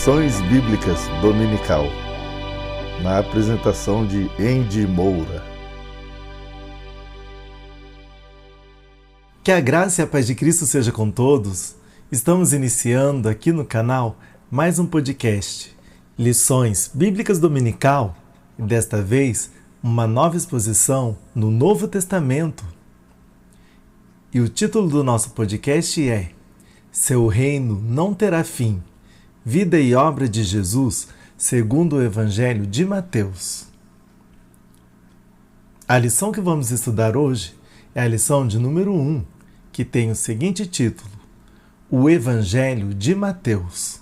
Lições Bíblicas Dominical, na apresentação de Andy Moura. Que a graça e a paz de Cristo seja com todos. Estamos iniciando aqui no canal mais um podcast, Lições Bíblicas Dominical, e desta vez uma nova exposição no Novo Testamento. E o título do nosso podcast é Seu Reino Não Terá Fim, Vida e Obra de Jesus segundo o Evangelho de Mateus. A lição que vamos estudar hoje é a lição de número 1, que tem o seguinte título: O Evangelho de Mateus.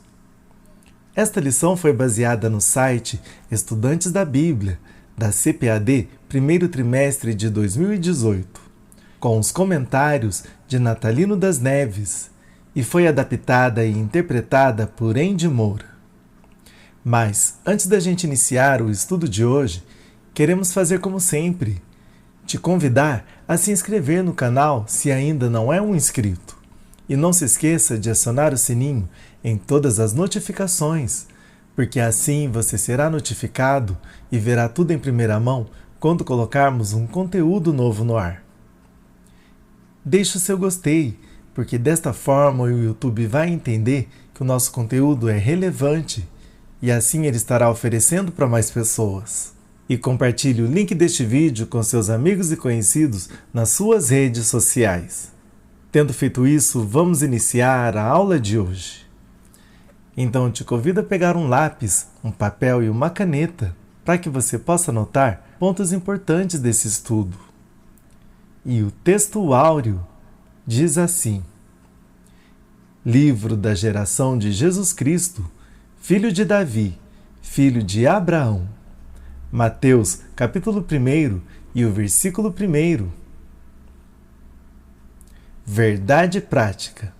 Esta lição foi baseada no site Estudantes da Bíblia, da CPAD, primeiro trimestre de 2018, com os comentários de Natalino das Neves, e foi adaptada e interpretada por Andy Moura. Mas, antes da gente iniciar o estudo de hoje, queremos fazer como sempre, te convidar a se inscrever no canal se ainda não é um inscrito. E não se esqueça de acionar o sininho em todas as notificações, porque assim você será notificado e verá tudo em primeira mão quando colocarmos um conteúdo novo no ar. Deixe o seu gostei, porque desta forma o YouTube vai entender que o nosso conteúdo é relevante e assim ele estará oferecendo para mais pessoas. E compartilhe o link deste vídeo com seus amigos e conhecidos nas suas redes sociais. Tendo feito isso, vamos iniciar a aula de hoje. Então te convido a pegar um lápis, um papel e uma caneta para que você possa anotar pontos importantes desse estudo. E o texto áureo diz assim: Livro da geração de Jesus Cristo, filho de Davi, filho de Abraão. Mateus, capítulo 1 e o versículo 1. Verdade prática.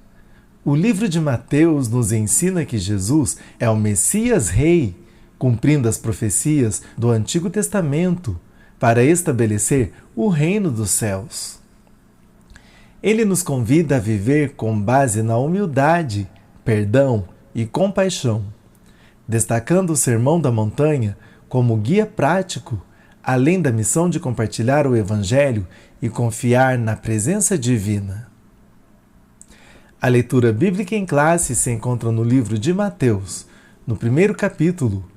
O livro de Mateus nos ensina que Jesus é o Messias Rei, cumprindo as profecias do Antigo Testamento para estabelecer o reino dos céus. Ele nos convida a viver com base na humildade, perdão e compaixão, destacando o Sermão da Montanha como guia prático, além da missão de compartilhar o Evangelho e confiar na presença divina. A leitura bíblica em classe se encontra no livro de Mateus, no primeiro capítulo,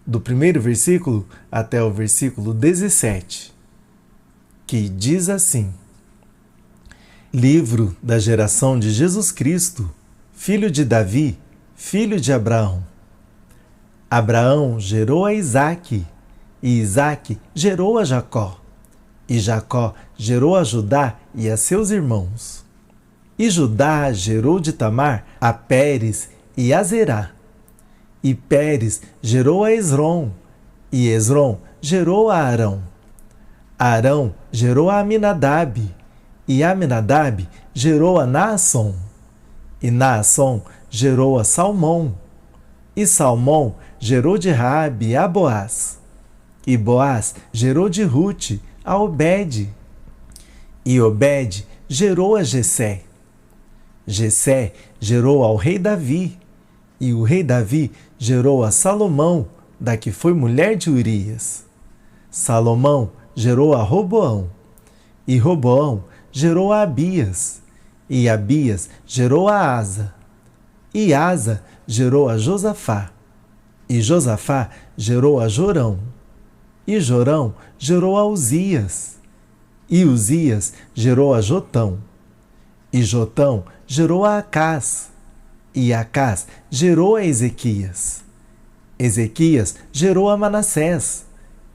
do primeiro versículo até o versículo 17, que diz assim: Livro da geração de Jesus Cristo, filho de Davi, filho de Abraão. Abraão gerou a Isaque, e Isaque gerou a Jacó, e Jacó gerou a Judá e a seus irmãos. E Judá gerou de Tamar a Pérez e a Zerá. E Pérez gerou a Esrom, e Esrom gerou a Arão. Arão gerou a Aminadab, e Aminadab gerou a Naasson, e Naasson gerou a Salmão, e Salmão gerou de Raabe a Boaz, e Boaz gerou de Rute a Obed, e Obed gerou a Jessé. Jessé gerou ao rei Davi, e o rei Davi gerou a Salomão, da que foi mulher de Urias. Salomão gerou a Roboão, e Roboão gerou a Abias, e Abias gerou a Asa, e Asa gerou a Josafá, e Josafá gerou a Jorão, e Jorão gerou a Uzias, e Uzias gerou a Jotão, e Jotão gerou a Acás, e Acás gerou a Ezequias. Ezequias gerou a Manassés,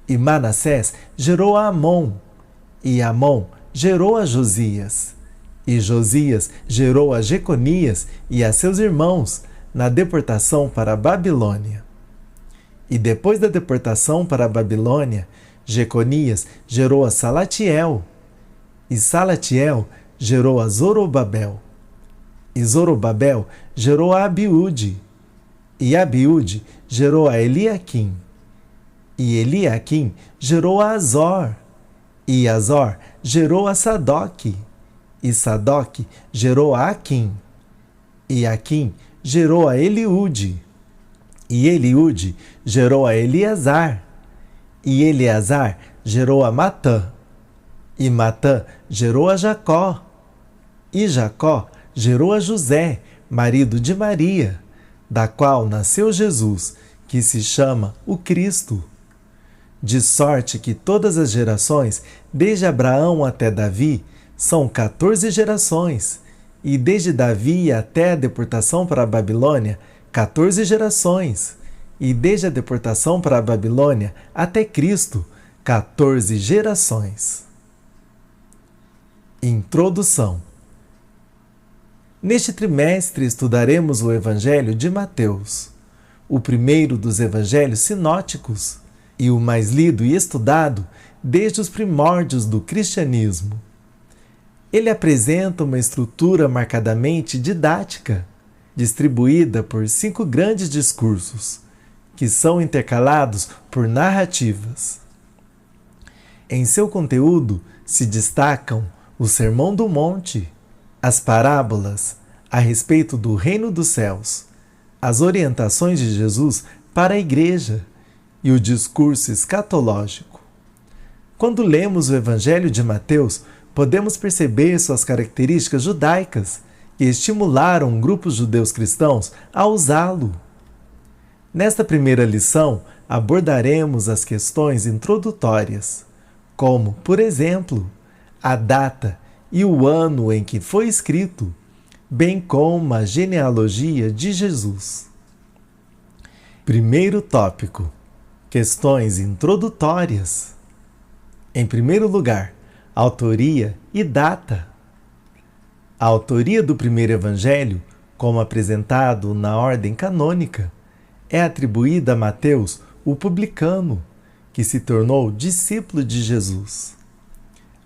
e Manassés gerou a Amon, e Amon gerou a Josias, e Josias gerou a Jeconias e a seus irmãos na deportação para a Babilônia. E depois da deportação para a Babilônia, Jeconias gerou a Salatiel, e Salatiel gerou a Zorobabel, e Zorobabel gerou a Abiúde, e Abiúde gerou a Eliaquim, e Eliaquim gerou a Azor, e Azor gerou a Sadoque, e Sadoque gerou a Aquim, e Aquim gerou a Eliúde, E Eliúde gerou a Eleazar. E Eleazar gerou a Matã. E Matã gerou a Jacó. E Jacó gerou a José, marido de Maria, da qual nasceu Jesus, que se chama o Cristo. De sorte que todas as gerações, desde Abraão até Davi, são 14 gerações, e desde Davi até a deportação para a Babilônia, 14 gerações, e desde a deportação para a Babilônia até Cristo, 14 gerações. Introdução. Neste trimestre estudaremos o Evangelho de Mateus, o primeiro dos evangelhos sinóticos e o mais lido e estudado desde os primórdios do cristianismo. Ele apresenta uma estrutura marcadamente didática, distribuída por 5 grandes discursos, que são intercalados por narrativas. Em seu conteúdo se destacam o Sermão do Monte, as parábolas a respeito do reino dos céus, as orientações de Jesus para a igreja e o discurso escatológico. Quando lemos o Evangelho de Mateus, podemos perceber suas características judaicas que estimularam grupos judeus cristãos a usá-lo. Nesta primeira lição, abordaremos as questões introdutórias, como, por exemplo, a data e o ano em que foi escrito, bem como a genealogia de Jesus. Primeiro tópico: questões introdutórias. Em primeiro lugar, autoria e data. A autoria do primeiro evangelho, como apresentado na ordem canônica, é atribuída a Mateus, o publicano, que se tornou discípulo de Jesus.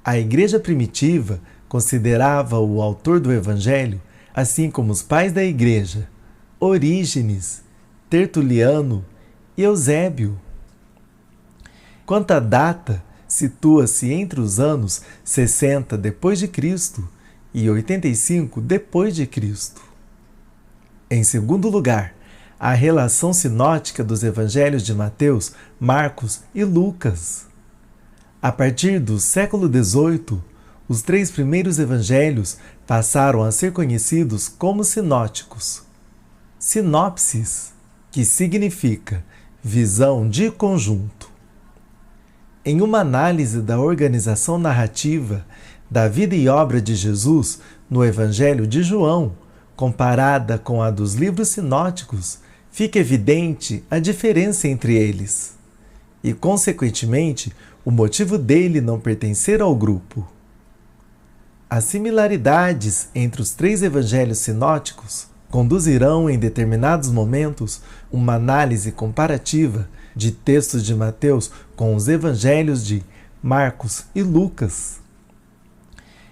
A igreja primitiva considerava o autor do evangelho, assim como os pais da igreja, Orígenes, Tertuliano e Eusébio. Quanto à data, situa-se entre os anos 60 depois de Cristo e 85 depois de Cristo. Em segundo lugar, a relação sinótica dos evangelhos de Mateus, Marcos e Lucas. A partir do século XVIII, os 3 primeiros evangelhos passaram a ser conhecidos como sinóticos. Sinopsis, que significa visão de conjunto. Em uma análise da organização narrativa da vida e obra de Jesus no Evangelho de João, comparada com a dos livros sinóticos, fica evidente a diferença entre eles e, consequentemente, o motivo dele não pertencer ao grupo. As similaridades entre os 3 evangelhos sinóticos conduzirão em determinados momentos uma análise comparativa de textos de Mateus com os evangelhos de Marcos e Lucas.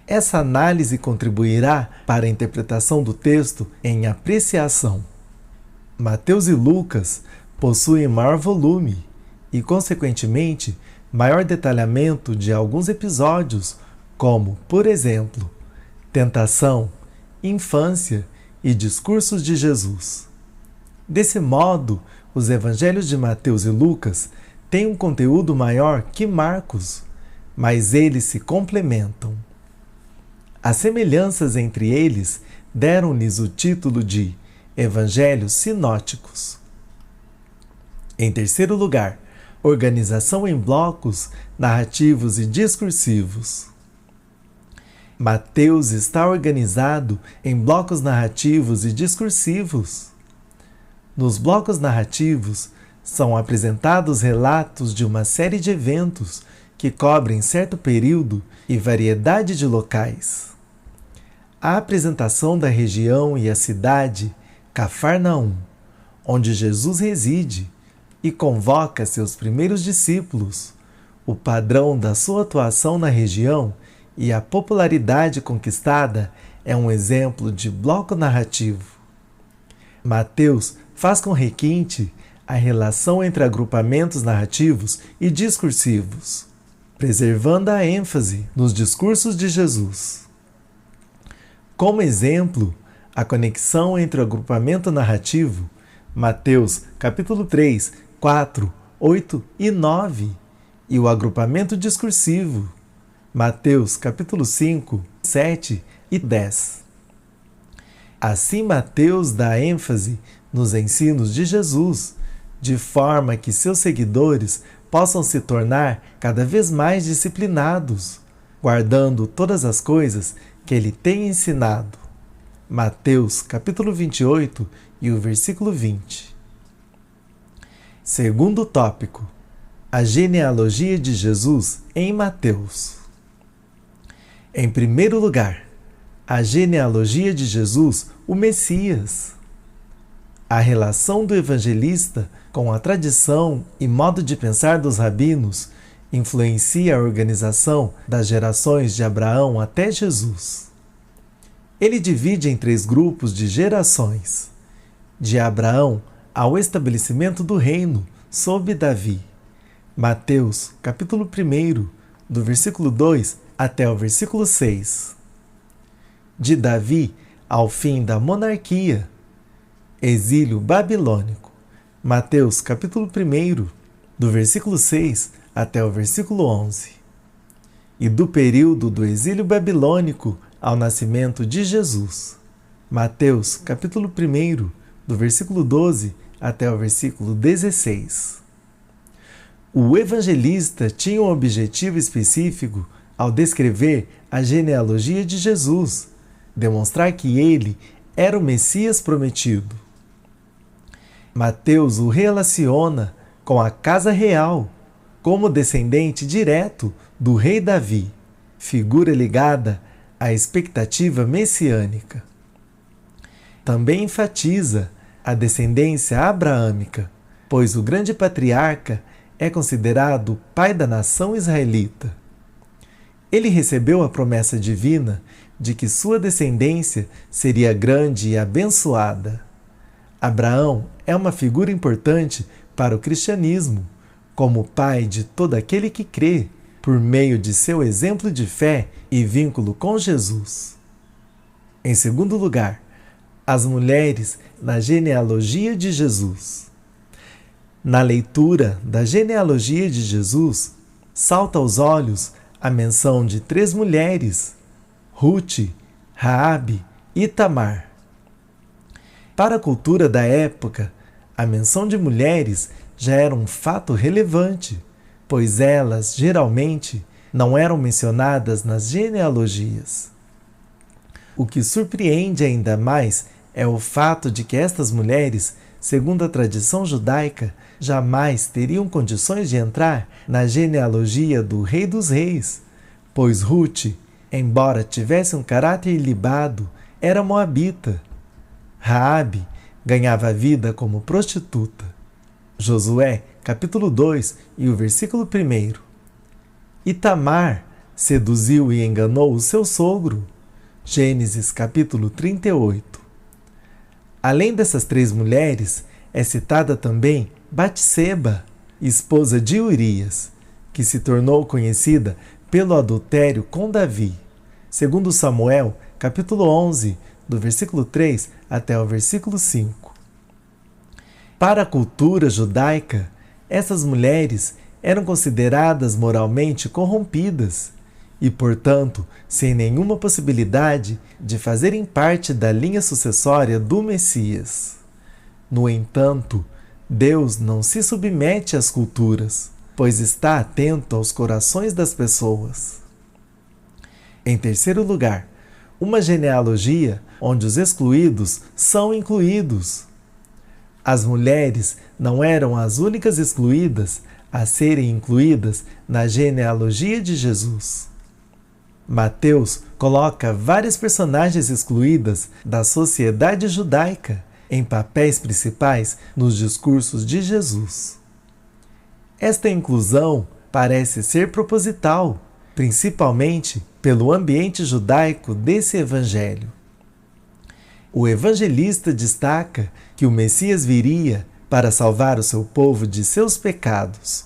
Essa análise contribuirá para a interpretação do texto em apreciação. Mateus e Lucas possuem maior volume e, consequentemente, maior detalhamento de alguns episódios, como, por exemplo, tentação, infância e discursos de Jesus. Desse modo, os evangelhos de Mateus e Lucas têm um conteúdo maior que Marcos, mas eles se complementam. As semelhanças entre eles deram-lhes o título de Evangelhos Sinóticos. Em terceiro lugar, organização em blocos narrativos e discursivos. Mateus está organizado em blocos narrativos e discursivos. Nos blocos narrativos são apresentados relatos de uma série de eventos que cobrem certo período e variedade de locais. A apresentação da região e a cidade Cafarnaum, onde Jesus reside e convoca seus primeiros discípulos, o padrão da sua atuação na região e a popularidade conquistada é um exemplo de bloco narrativo. Mateus faz com requinte a relação entre agrupamentos narrativos e discursivos, preservando a ênfase nos discursos de Jesus. Como exemplo, a conexão entre o agrupamento narrativo Mateus capítulo 3, 4, 8 e 9, e o agrupamento discursivo, Mateus capítulo 5, 7 e 10. Assim Mateus dá ênfase nos ensinos de Jesus, de forma que seus seguidores possam se tornar cada vez mais disciplinados, guardando todas as coisas que ele tem ensinado. Mateus capítulo 28 e o versículo 20. Segundo tópico: a genealogia de Jesus em Mateus. Em primeiro lugar, a genealogia de Jesus, o Messias. A relação do evangelista com a tradição e modo de pensar dos rabinos influencia a organização das gerações de Abraão até Jesus. Ele divide em 3 grupos de gerações, de Abraão ao estabelecimento do reino sob Davi. Mateus, capítulo 1, do versículo 2 até o versículo 6. De Davi ao fim da monarquia, exílio babilônico. Mateus, capítulo 1, do versículo 6 até o versículo 11. E do período do exílio babilônico ao nascimento de Jesus. Mateus, capítulo 1, do versículo 12 até o versículo 16. O evangelista tinha um objetivo específico ao descrever a genealogia de Jesus, demonstrar que ele era o Messias prometido. Mateus o relaciona com a casa real, como descendente direto do rei Davi, figura ligada à expectativa messiânica. Também enfatiza a descendência abraâmica, pois o grande patriarca é considerado o pai da nação israelita. Ele recebeu a promessa divina de que sua descendência seria grande e abençoada. Abraão é uma figura importante para o cristianismo, como pai de todo aquele que crê, por meio de seu exemplo de fé e vínculo com Jesus. Em segundo lugar, as mulheres na genealogia de Jesus. Na leitura da genealogia de Jesus, salta aos olhos a menção de 3 mulheres: Ruth, Raabe e Tamar. Para a cultura da época, a menção de mulheres já era um fato relevante, pois elas, geralmente, não eram mencionadas nas genealogias. O que surpreende ainda mais é o fato de que estas mulheres, segundo a tradição judaica, jamais teriam condições de entrar na genealogia do Rei dos Reis, pois Ruth, embora tivesse um caráter ilibado, era moabita. Raabe ganhava vida como prostituta. Josué, capítulo 2 e o versículo 1. E Tamar seduziu e enganou o seu sogro. Gênesis, capítulo 38. Além dessas 3 mulheres, é citada também Batseba, esposa de Urias, que se tornou conhecida pelo adultério com Davi. Segundo Samuel, capítulo 11, do versículo 3 até o versículo 5. Para a cultura judaica, essas mulheres eram consideradas moralmente corrompidas e, portanto, sem nenhuma possibilidade de fazerem parte da linha sucessória do Messias. No entanto, Deus não se submete às culturas, pois está atento aos corações das pessoas. Em terceiro lugar, uma genealogia onde os excluídos são incluídos. As mulheres não eram as únicas excluídas a serem incluídas na genealogia de Jesus. Mateus coloca várias personagens excluídas da sociedade judaica em papéis principais nos discursos de Jesus. Esta inclusão parece ser proposital, principalmente pelo ambiente judaico desse evangelho. O evangelista destaca que o Messias viria para salvar o seu povo de seus pecados.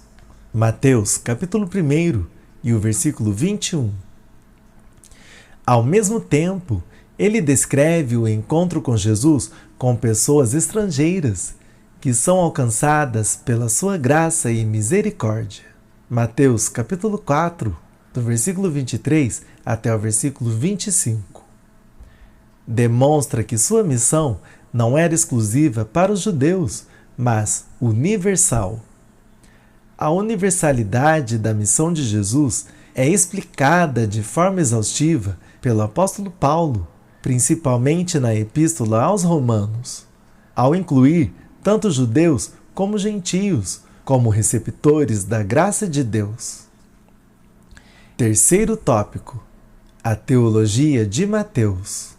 Mateus, capítulo 1 e o versículo 21. Ao mesmo tempo, ele descreve o encontro com Jesus com pessoas estrangeiras que são alcançadas pela sua graça e misericórdia. Mateus capítulo 4, do versículo 23 até o versículo 25. Demonstra que sua missão não era exclusiva para os judeus, mas universal. A universalidade da missão de Jesus é explicada de forma exaustiva pelo apóstolo Paulo, principalmente na Epístola aos Romanos, ao incluir tanto judeus como gentios como receptores da graça de Deus. Terceiro tópico: a teologia de Mateus.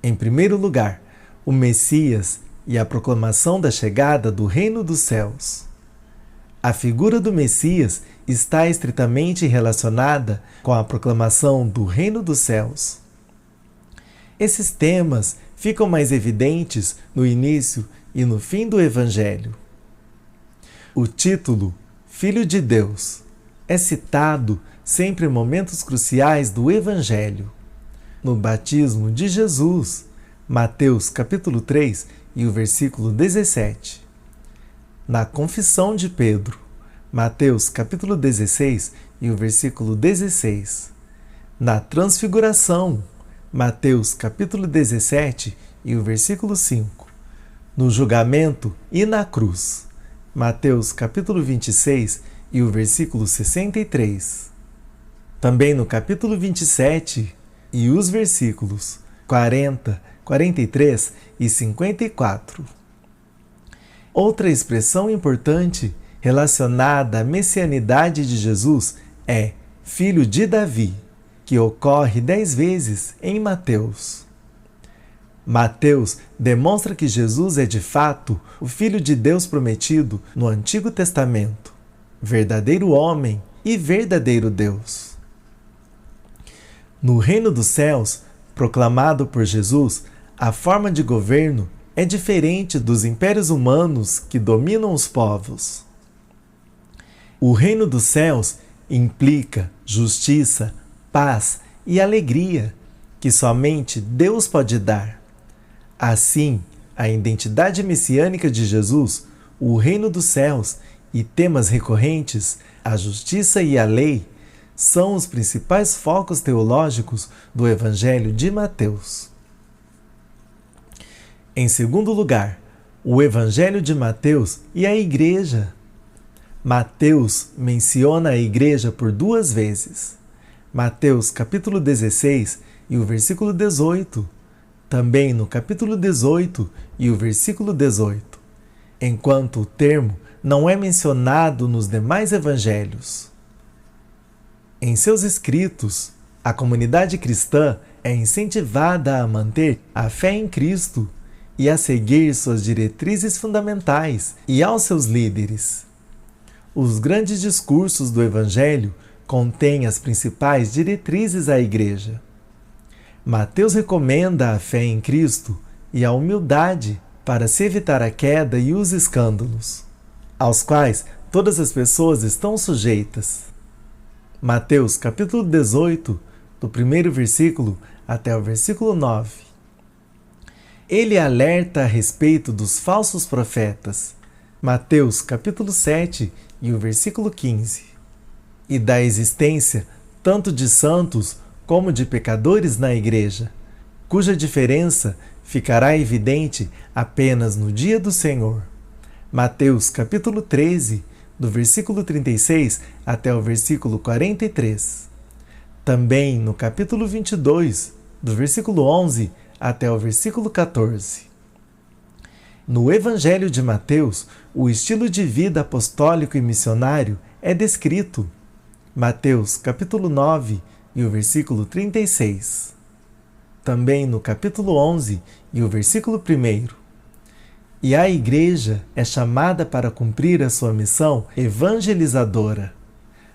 Em primeiro lugar, o Messias e a proclamação da chegada do reino dos céus. A figura do Messias está estritamente relacionada com a proclamação do reino dos céus. Esses temas ficam mais evidentes no início e no fim do Evangelho. O título, Filho de Deus, é citado sempre em momentos cruciais do Evangelho. No batismo de Jesus, Mateus capítulo 3 e o versículo 17. Na confissão de Pedro, Mateus capítulo 16 e o versículo 16. Na transfiguração, Mateus capítulo 17 e o versículo 5. No julgamento e na cruz, Mateus capítulo 26 e o versículo 63. Também no capítulo 27 e os versículos 40, 43 e 54. Outra expressão importante relacionada à messianidade de Jesus é Filho de Davi, que ocorre 10 vezes em Mateus. Mateus demonstra que Jesus é de fato o Filho de Deus prometido no Antigo Testamento, verdadeiro homem e verdadeiro Deus. No reino dos céus, proclamado por Jesus, a forma de governo é diferente dos impérios humanos que dominam os povos. O reino dos céus implica justiça, paz e alegria que somente Deus pode dar. Assim, a identidade messiânica de Jesus, o reino dos céus e temas recorrentes, a justiça e a lei, são os principais focos teológicos do Evangelho de Mateus. Em segundo lugar, o Evangelho de Mateus e a Igreja. Mateus menciona a Igreja por 2 vezes. Mateus capítulo 16 e o versículo 18. Também no capítulo 18 e o versículo 18. Enquanto o termo não é mencionado nos demais evangelhos. Em seus escritos, a comunidade cristã é incentivada a manter a fé em Cristo e a seguir suas diretrizes fundamentais e aos seus líderes. Os grandes discursos do Evangelho contêm as principais diretrizes à Igreja. Mateus recomenda a fé em Cristo e a humildade para se evitar a queda e os escândalos, aos quais todas as pessoas estão sujeitas. Mateus capítulo 18, do primeiro versículo até o versículo 9. Ele alerta a respeito dos falsos profetas. Mateus capítulo 7 e o versículo 15. E da existência tanto de santos como de pecadores na Igreja, cuja diferença ficará evidente apenas no dia do Senhor. Mateus capítulo 13, do versículo 36 até o versículo 43. Também no capítulo 22, do versículo 11 até o versículo 14. No Evangelho de Mateus, o estilo de vida apostólico e missionário é descrito. Mateus capítulo 9 e o versículo 36. Também no capítulo 11 e o versículo 1. E a Igreja é chamada para cumprir a sua missão evangelizadora.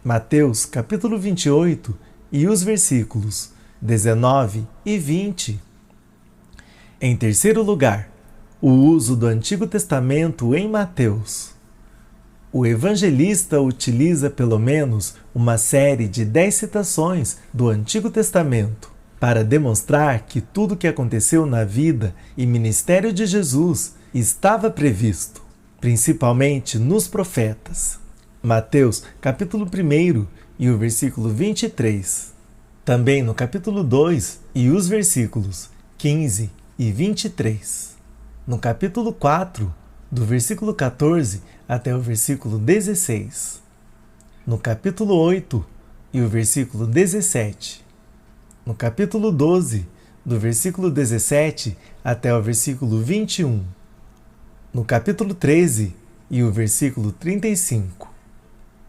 Mateus capítulo 28 e os versículos 19 e 20. Em terceiro lugar, o uso do Antigo Testamento em Mateus. O evangelista utiliza pelo menos uma série de 10 citações do Antigo Testamento para demonstrar que tudo o que aconteceu na vida e ministério de Jesus estava previsto. principalmente nos profetas. Mateus, capítulo 1 e o versículo 23. Também no capítulo 2 e os versículos 15 e 23. No capítulo 4, do versículo 14 até o versículo 16. No capítulo 8 e o versículo 17. No capítulo 12, do versículo 17 até o versículo 21. No capítulo 13 e o versículo 35.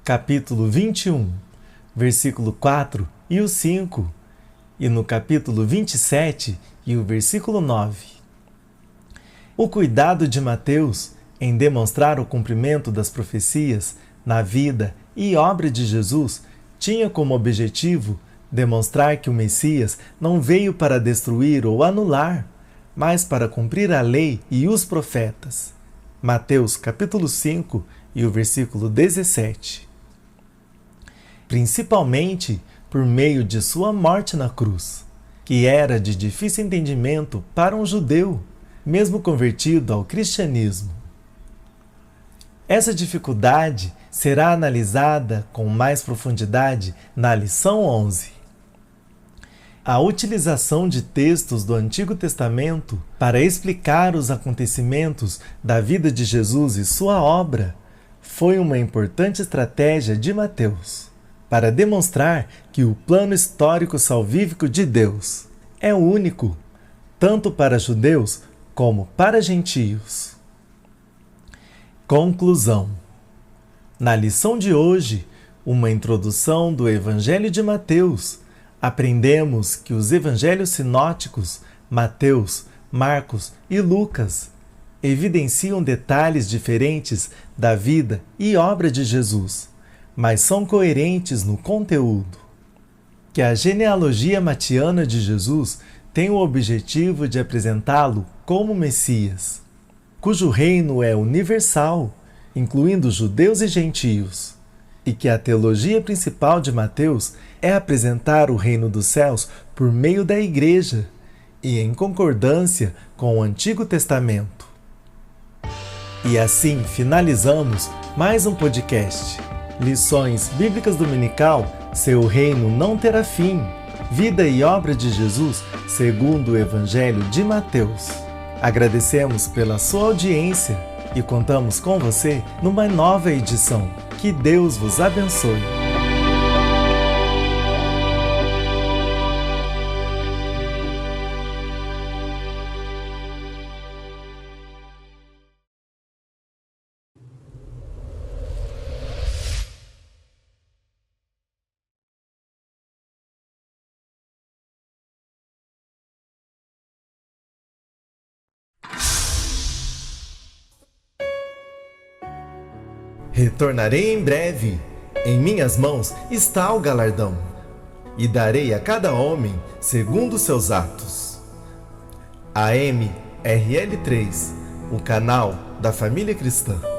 Capítulo 21, versículo 4 e o 5. E no capítulo 27 e o versículo 9. O cuidado de Mateus em demonstrar o cumprimento das profecias na vida e obra de Jesus tinha como objetivo demonstrar que o Messias não veio para destruir ou anular, mas para cumprir a lei e os profetas. Mateus capítulo 5 e o versículo 17. Principalmente por meio de sua morte na cruz, que era de difícil entendimento para um judeu, mesmo convertido ao cristianismo. Essa dificuldade será analisada com mais profundidade na lição 11. A utilização de textos do Antigo Testamento para explicar os acontecimentos da vida de Jesus e sua obra foi uma importante estratégia de Mateus para demonstrar que o plano histórico salvífico de Deus é único, tanto para judeus como para gentios. Conclusão. Na lição de hoje, uma introdução do Evangelho de Mateus, aprendemos que os evangelhos sinóticos, Mateus, Marcos e Lucas, evidenciam detalhes diferentes da vida e obra de Jesus, mas são coerentes no conteúdo. Que a genealogia matiana de Jesus tem o objetivo de apresentá-lo como Messias, cujo reino é universal, incluindo judeus e gentios, e que a teologia principal de Mateus é apresentar o reino dos céus por meio da Igreja e em concordância com o Antigo Testamento. E assim finalizamos mais um podcast. Lições Bíblicas Dominical, seu reino não terá fim. Vida e obra de Jesus segundo o Evangelho de Mateus. Agradecemos pela sua audiência e contamos com você numa nova edição. Que Deus vos abençoe. Retornarei em breve. Em minhas mãos está o galardão, e darei a cada homem segundo os seus atos. AMRL3, o canal da família cristã.